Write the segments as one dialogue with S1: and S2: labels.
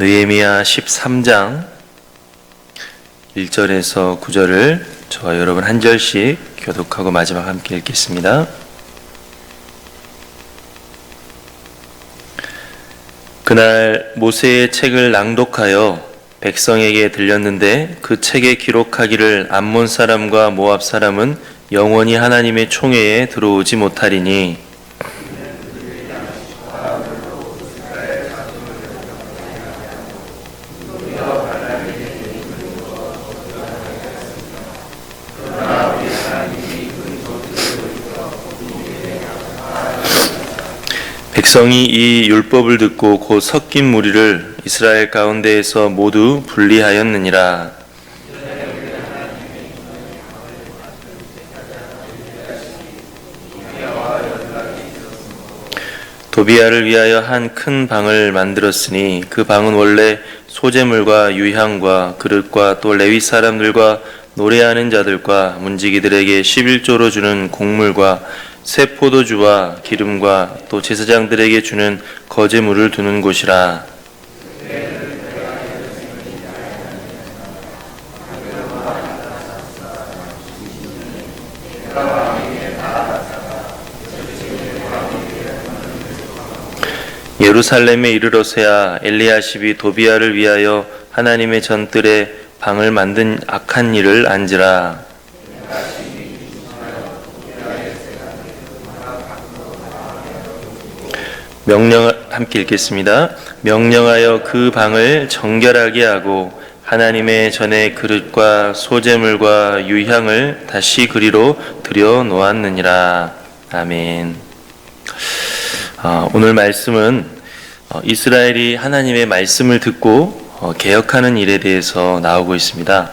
S1: 느헤미야 13장 1절에서 9절을 저와 여러분 한 절씩 교독하고 마지막 함께 읽겠습니다. 그날 모세의 책을 낭독하여 백성에게 들렸는데 그 책에 기록하기를 암몬 사람과 모압 사람은 영원히 하나님의 총회에 들어오지 못하리니 백성이 이 율법을 듣고 곧 섞인 무리를 이스라엘 가운데에서 모두 분리하였느니라. 도비아를 위하여 한 큰 방을 만들었으니 그 방은 원래 소재물과 유향과 그릇과 또 레위 사람들과 노래하는 자들과 문지기들에게 11조로 주는 곡물과 새 포도주와 기름과 또 제사장들에게 주는 거제물을 두는 곳이라. 예루살렘에 이르러서야 엘리야십이 도비아를 위하여 하나님의 전뜰에 방을 만든 악한 일을 안지라. 함께 읽겠습니다. 명령하여 그 방을 정결하게 하고 하나님의 전에 그릇과 소재물과 유향을 다시 그리로 들여 놓았느니라. 아멘. 오늘 말씀은 이스라엘이 하나님의 말씀을 듣고 개혁하는 일에 대해서 나오고 있습니다.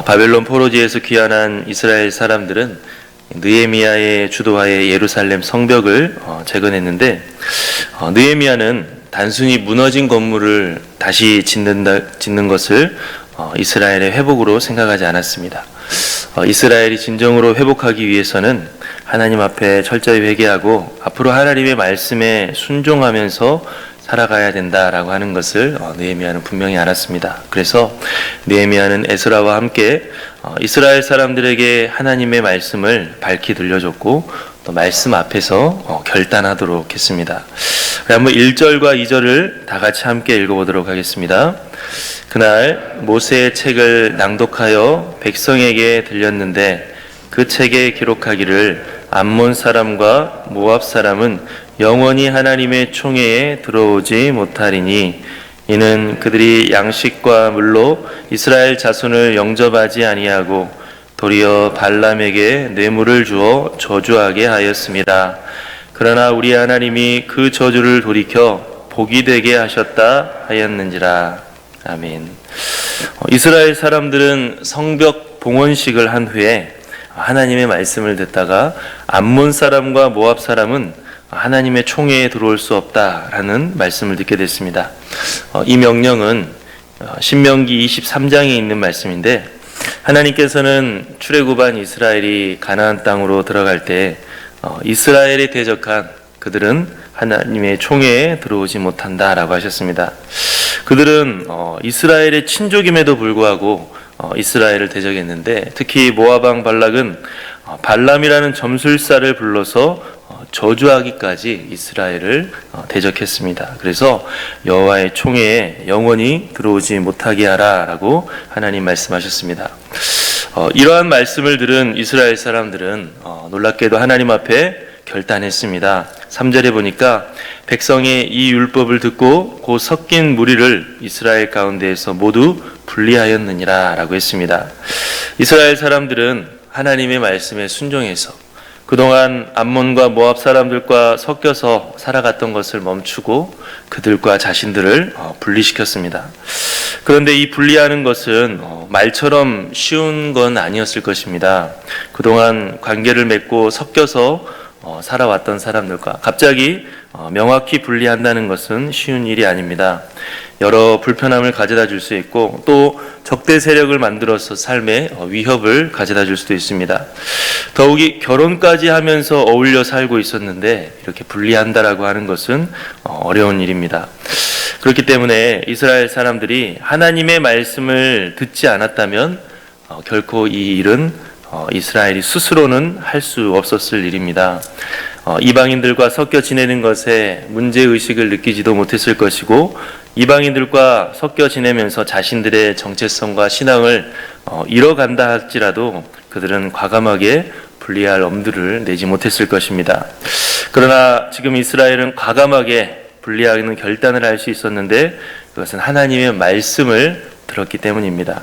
S1: 바벨론 포로지에서 귀환한 이스라엘 사람들은 느헤미야의 주도하에 예루살렘 성벽을 재건했는데 느헤미야는 단순히 무너진 건물을 다시 짓는 것을 이스라엘의 회복으로 생각하지 않았습니다. 이스라엘이 진정으로 회복하기 위해서는 하나님 앞에 철저히 회개하고 앞으로 하나님의 말씀에 순종하면서 살아가야 된다라고 하는 것을 느헤미야는 분명히 알았습니다. 그래서 느헤미야는 에스라와 함께 이스라엘 사람들에게 하나님의 말씀을 밝히 들려줬고 또 말씀 앞에서 결단하도록 했습니다. 한번 1절과 2절을 다 같이 함께 읽어보도록 하겠습니다. 그날 모세의 책을 낭독하여 백성에게 들렸는데 그 책에 기록하기를 암몬 사람과 모압 사람은 영원히 하나님의 총회에 들어오지 못하리니 이는 그들이 양식과 물로 이스라엘 자손을 영접하지 아니하고 도리어 발람에게 뇌물을 주어 저주하게 하였습니다. 그러나 우리 하나님이 그 저주를 돌이켜 복이 되게 하셨다 하였는지라. 아멘. 이스라엘 사람들은 성벽 봉헌식을 한 후에 하나님의 말씀을 듣다가 암몬 사람과 모압 사람은 하나님의 총회에 들어올 수 없다라는 말씀을 듣게 됐습니다. 이 명령은 신명기 23장에 있는 말씀인데 하나님께서는 출애굽한 이스라엘이 가나안 땅으로 들어갈 때 이스라엘에 대적한 그들은 하나님의 총회에 들어오지 못한다라고 하셨습니다. 그들은 이스라엘의 친족임에도 불구하고 이스라엘을 대적했는데 특히 모압 왕 발락은 발람이라는 점술사를 불러서 저주하기까지 이스라엘을 대적했습니다. 그래서 여호와의 총회에 영원히 들어오지 못하게 하라라고 하나님 말씀하셨습니다. 이러한 말씀을 들은 이스라엘 사람들은 놀랍게도 하나님 앞에 결단했습니다. 3절에 보니까 백성이 이 율법을 듣고 곧 섞인 무리를 이스라엘 가운데에서 모두 분리하였느니라 라고 했습니다. 이스라엘 사람들은 하나님의 말씀에 순종해서 그동안 암몬과 모압 사람들과 섞여서 살아갔던 것을 멈추고 그들과 자신들을 분리시켰습니다. 그런데 이 분리하는 것은 말처럼 쉬운 건 아니었을 것입니다. 그동안 관계를 맺고 섞여서 살아왔던 사람들과 갑자기 명확히 분리한다는 것은 쉬운 일이 아닙니다. 여러 불편함을 가져다 줄 수 있고 또 적대 세력을 만들어서 삶에 위협을 가져다 줄 수도 있습니다. 더욱이 결혼까지 하면서 어울려 살고 있었는데 이렇게 분리한다라고 하는 것은 어려운 일입니다. 그렇기 때문에 이스라엘 사람들이 하나님의 말씀을 듣지 않았다면 결코 이 일은 이스라엘이 스스로는 할 수 없었을 일입니다. 이방인들과 섞여 지내는 것에 문제의식을 느끼지도 못했을 것이고 이방인들과 섞여 지내면서 자신들의 정체성과 신앙을 잃어간다 할지라도 그들은 과감하게 분리할 엄두를 내지 못했을 것입니다. 그러나 지금 이스라엘은 과감하게 분리하는 결단을 할 수 있었는데 그것은 하나님의 말씀을 들었기 때문입니다.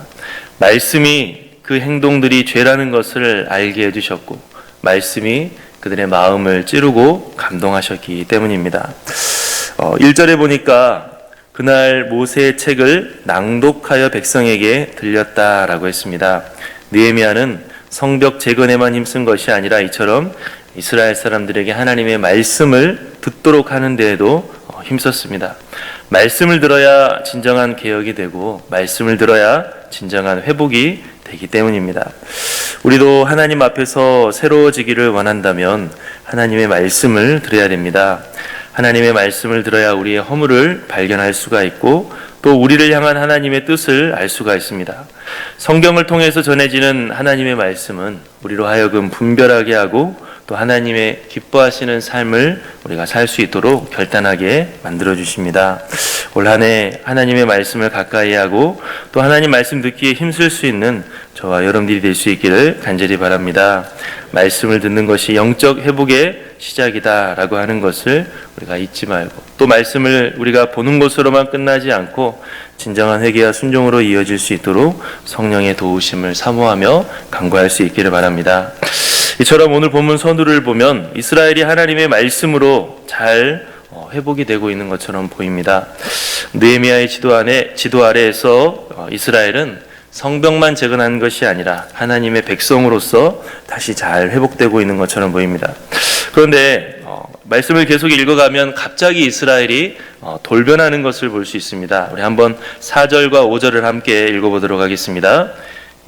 S1: 말씀이 그 행동들이 죄라는 것을 알게 해주셨고 말씀이 그들의 마음을 찌르고 감동하셨기 때문입니다. 1절에 보니까 그날 모세의 책을 낭독하여 백성에게 들렸다라고 했습니다. 느헤미야는 성벽 재건에만 힘쓴 것이 아니라 이처럼 이스라엘 사람들에게 하나님의 말씀을 듣도록 하는 데에도 힘썼습니다. 말씀을 들어야 진정한 개혁이 되고 말씀을 들어야 진정한 회복이 되기 때문입니다. 우리도 하나님 앞에서 새로워지기를 원한다면 하나님의 말씀을 들어야 됩니다. 하나님의 말씀을 들어야 우리의 허물을 발견할 수가 있고 또 우리를 향한 하나님의 뜻을 알 수가 있습니다. 성경을 통해서 전해지는 하나님의 말씀은 우리로 하여금 분별하게 하고 또 하나님의 기뻐하시는 삶을 우리가 살 수 있도록 결단하게 만들어 주십니다. 올 한 해 하나님의 말씀을 가까이 하고 또 하나님 말씀 듣기에 힘쓸 수 있는 저와 여러분들이 될 수 있기를 간절히 바랍니다. 말씀을 듣는 것이 영적 회복의 시작이다라고 하는 것을 우리가 잊지 말고 또 말씀을 우리가 보는 것으로만 끝나지 않고 진정한 회개와 순종으로 이어질 수 있도록 성령의 도우심을 사모하며 간구할 수 있기를 바랍니다. 이처럼 오늘 본문 서두를 보면 이스라엘이 하나님의 말씀으로 잘 회복이 되고 있는 것처럼 보입니다. 느헤미야의 지도 아래에서 이스라엘은 성벽만 재건한 것이 아니라 하나님의 백성으로서 다시 잘 회복되고 있는 것처럼 보입니다. 그런데 말씀을 계속 읽어가면 갑자기 이스라엘이 돌변하는 것을 볼 수 있습니다. 우리 한번 4절과 5절을 함께 읽어보도록 하겠습니다.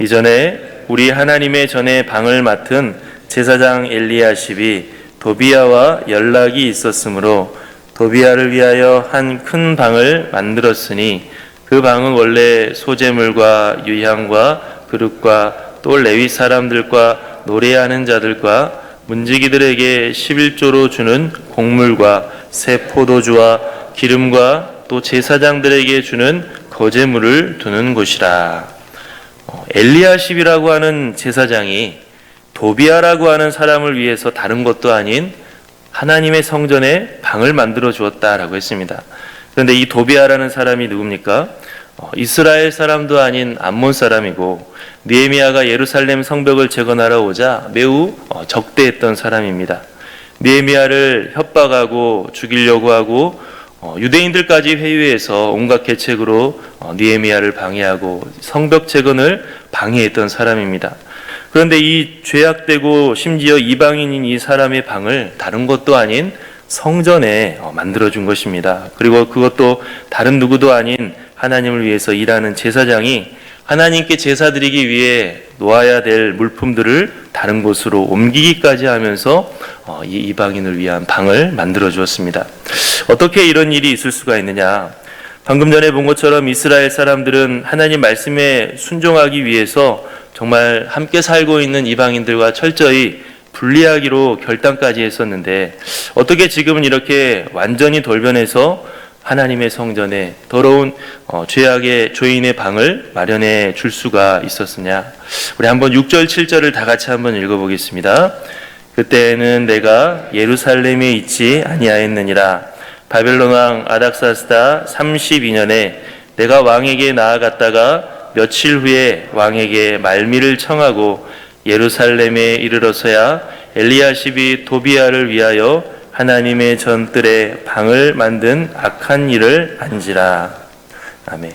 S1: 이전에 우리 하나님의 전에 방을 맡은 제사장 엘리야십이 도비야와 연락이 있었으므로 도비야를 위하여 한 큰 방을 만들었으니 그 방은 원래 소재물과 유향과 그릇과 또 레위 사람들과 노래하는 자들과 문지기들에게 11조로 주는 곡물과 새 포도주와 기름과 또 제사장들에게 주는 거제물을 두는 곳이라. 엘리야십이라고 하는 제사장이 도비야라고 하는 사람을 위해서 다른 것도 아닌 하나님의 성전에 방을 만들어 주었다라고 했습니다. 그런데 이 도비야라는 사람이 누굽니까? 이스라엘 사람도 아닌 암몬 사람이고 느헤미야가 예루살렘 성벽을 재건하러 오자 매우 적대했던 사람입니다. 느헤미야를 협박하고 죽이려고 하고 유대인들까지 회유해서 온갖 계책으로 느헤미야를 방해하고 성벽 재건을 방해했던 사람입니다. 그런데 이 죄악되고 심지어 이방인인 이 사람의 방을 다른 것도 아닌 성전에 만들어준 것입니다. 그리고 그것도 다른 누구도 아닌 하나님을 위해서 일하는 제사장이 하나님께 제사 드리기 위해 놓아야 될 물품들을 다른 곳으로 옮기기까지 하면서 이 이방인을 위한 방을 만들어 주었습니다. 어떻게 이런 일이 있을 수가 있느냐? 방금 전에 본 것처럼 이스라엘 사람들은 하나님 말씀에 순종하기 위해서 정말 함께 살고 있는 이방인들과 철저히 분리하기로 결단까지 했었는데 어떻게 지금은 이렇게 완전히 돌변해서 하나님의 성전에 더러운 죄악의 죄인의 방을 마련해 줄 수가 있었느냐? 우리 한번 6절 7절을 다 같이 한번 읽어보겠습니다. 그때는 내가 예루살렘에 있지 아니하였느니라. 바벨론 왕 아닥사스다 32년에 내가 왕에게 나아갔다가 며칠 후에 왕에게 말미를 청하고 예루살렘에 이르러서야 엘리야십이 도비야를 위하여 하나님의 전뜰에 방을 만든 악한 일을 안지라. 아멘.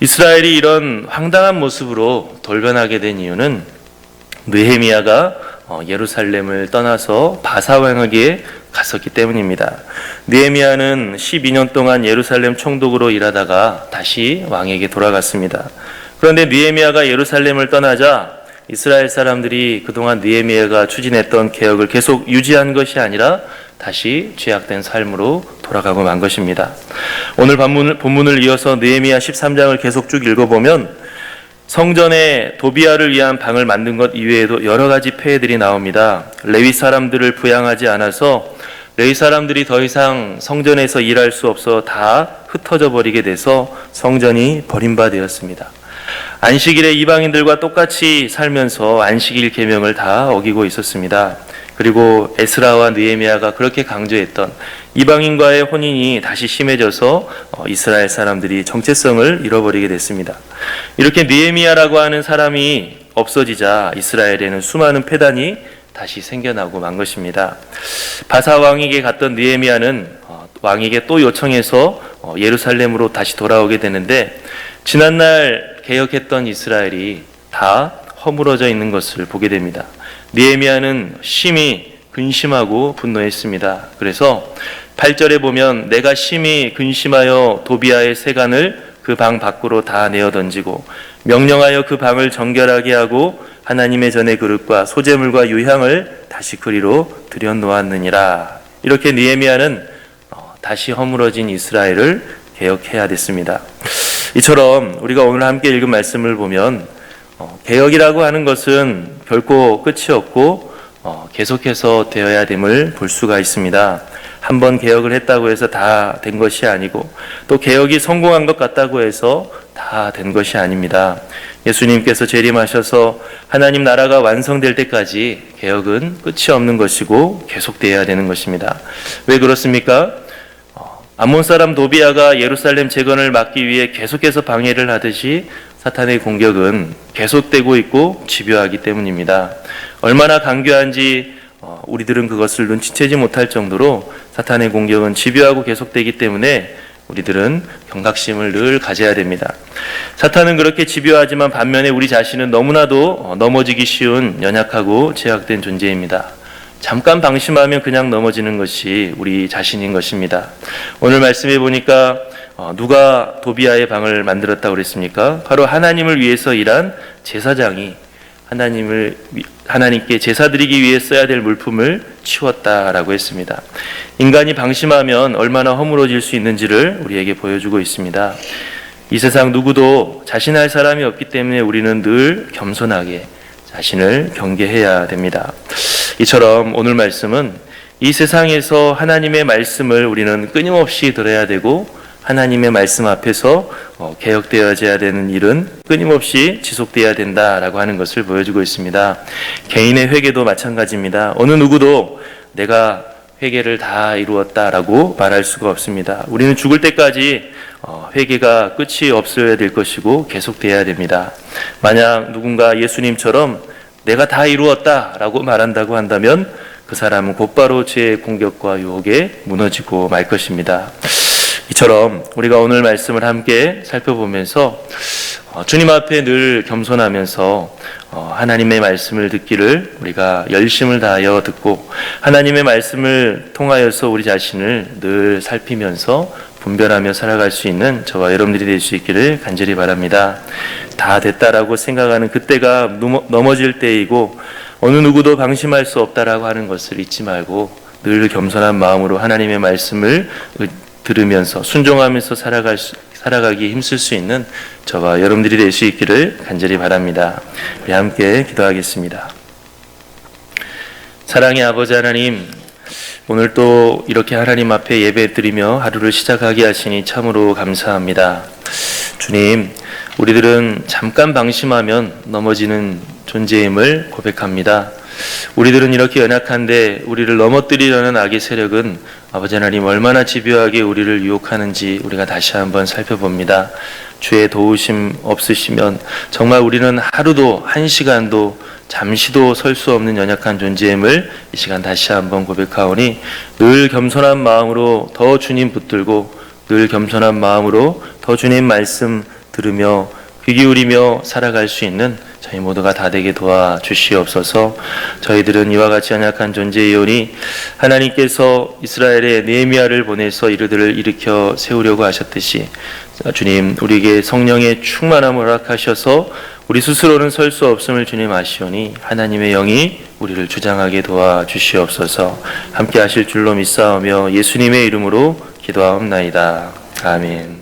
S1: 이스라엘이 이런 황당한 모습으로 돌변하게 된 이유는 느헤미야가 예루살렘을 떠나서 바사 왕에게 갔었기 때문입니다. 느헤미야는 12년 동안 예루살렘 총독으로 일하다가 다시 왕에게 돌아갔습니다. 그런데 느헤미야가 예루살렘을 떠나자 이스라엘 사람들이 그동안 느헤미야가 추진했던 개혁을 계속 유지한 것이 아니라 다시 죄악된 삶으로 돌아가고 만 것입니다. 오늘 본문을 이어서 느헤미야 13장을 계속 쭉 읽어보면 성전에 도비아를 위한 방을 만든 것 이외에도 여러 가지 폐해들이 나옵니다. 레위 사람들을 부양하지 않아서 레위 사람들이 더 이상 성전에서 일할 수 없어 다 흩어져 버리게 돼서 성전이 버림받았습니다. 안식일에 이방인들과 똑같이 살면서 안식일 계명을 다 어기고 있었습니다. 그리고 에스라와 느헤미야가 그렇게 강조했던 이방인과의 혼인이 다시 심해져서 이스라엘 사람들이 정체성을 잃어버리게 됐습니다. 이렇게 느헤미야라고 하는 사람이 없어지자 이스라엘에는 수많은 폐단이 다시 생겨나고 만 것입니다. 바사 왕에게 갔던 느헤미야는 왕에게 또 요청해서 예루살렘으로 다시 돌아오게 되는데 지난날 개혁했던 이스라엘이 다 허물어져 있는 것을 보게 됩니다. 느헤미야는 심히 근심하고 분노했습니다. 그래서 8절에 보면 내가 심히 근심하여 도비아의 세간을 그 방 밖으로 다 내어 던지고 명령하여 그 방을 정결하게 하고 하나님의 전의 그릇과 소제물과 유향을 다시 그리로 들여놓았느니라. 이렇게 느헤미야는 다시 허물어진 이스라엘을 개혁해야 됐습니다. 이처럼 우리가 오늘 함께 읽은 말씀을 보면 개혁이라고 하는 것은 결코 끝이 없고 계속해서 되어야 됨을 볼 수가 있습니다. 한번 개혁을 했다고 해서 다 된 것이 아니고 또 개혁이 성공한 것 같다고 해서 다 된 것이 아닙니다. 예수님께서 재림하셔서 하나님 나라가 완성될 때까지 개혁은 끝이 없는 것이고 계속되어야 되는 것입니다. 왜 그렇습니까? 암몬 사람 도비아가 예루살렘 재건을 막기 위해 계속해서 방해를 하듯이 사탄의 공격은 계속되고 있고 집요하기 때문입니다. 얼마나 강교한지 우리들은 그것을 눈치채지 못할 정도로 사탄의 공격은 집요하고 계속되기 때문에 우리들은 경각심을 늘 가져야 됩니다. 사탄은 그렇게 집요하지만 반면에 우리 자신은 너무나도 넘어지기 쉬운 연약하고 제약된 존재입니다. 잠깐 방심하면 그냥 넘어지는 것이 우리 자신인 것입니다. 오늘 말씀해 보니까 누가 도비아의 방을 만들었다고 그랬습니까? 바로 하나님을 위해서 일한 제사장이 하나님께 제사 드리기 위해 써야 될 물품을 치웠다라고 했습니다. 인간이 방심하면 얼마나 허물어질 수 있는지를 우리에게 보여주고 있습니다. 이 세상 누구도 자신할 사람이 없기 때문에 우리는 늘 겸손하게 자신을 경계해야 됩니다. 이처럼 오늘 말씀은 이 세상에서 하나님의 말씀을 우리는 끊임없이 들어야 되고 하나님의 말씀 앞에서 개혁되어져야 되는 일은 끊임없이 지속되어야 된다라고 하는 것을 보여주고 있습니다. 개인의 회개도 마찬가지입니다. 어느 누구도 내가 회개를 다 이루었다라고 말할 수가 없습니다. 우리는 죽을 때까지 회개가 끝이 없어야 될 것이고 계속되어야 됩니다. 만약 누군가 예수님처럼 내가 다 이루었다라고 말한다고 한다면 그 사람은 곧바로 죄의 공격과 유혹에 무너지고 말 것입니다. 이처럼 우리가 오늘 말씀을 함께 살펴보면서 주님 앞에 늘 겸손하면서 하나님의 말씀을 듣기를 우리가 열심을 다하여 듣고 하나님의 말씀을 통하여서 우리 자신을 늘 살피면서 분별하며 살아갈 수 있는 저와 여러분들이 될 수 있기를 간절히 바랍니다. 다 됐다라고 생각하는 그때가 넘어질 때이고 어느 누구도 방심할 수 없다라고 하는 것을 잊지 말고 늘 겸손한 마음으로 하나님의 말씀을 들으면서 순종하면서 살아가기 힘쓸 수 있는 저와 여러분들이 될 수 있기를 간절히 바랍니다. 우리 함께 기도하겠습니다. 사랑의 아버지 하나님, 오늘 또 이렇게 하나님 앞에 예배드리며 하루를 시작하게 하시니 참으로 감사합니다. 주님, 우리들은 잠깐 방심하면 넘어지는 존재임을 고백합니다. 우리들은 이렇게 연약한데 우리를 넘어뜨리려는 악의 세력은 아버지 하나님 얼마나 집요하게 우리를 유혹하는지 우리가 다시 한번 살펴봅니다. 주의 도우심 없으시면 정말 우리는 하루도 한 시간도 잠시도 설 수 없는 연약한 존재임을 이 시간 다시 한번 고백하오니 늘 겸손한 마음으로 더 주님 붙들고 늘 겸손한 마음으로 더 주님 말씀 들으며 귀 기울이며 살아갈 수 있는 저희 모두가 다 되게 도와 주시옵소서. 저희들은 이와 같이 연약한 존재이오니 하나님께서 이스라엘에 느헤미야를 보내서 이들을 일으켜 세우려고 하셨듯이 주님 우리에게 성령의 충만함을 허락하셔서 우리 스스로는 설 수 없음을 주님 아시오니 하나님의 영이 우리를 주장하게 도와 주시옵소서. 함께 하실 줄로 믿사오며 예수님의 이름으로 기도하옵나이다. 아멘.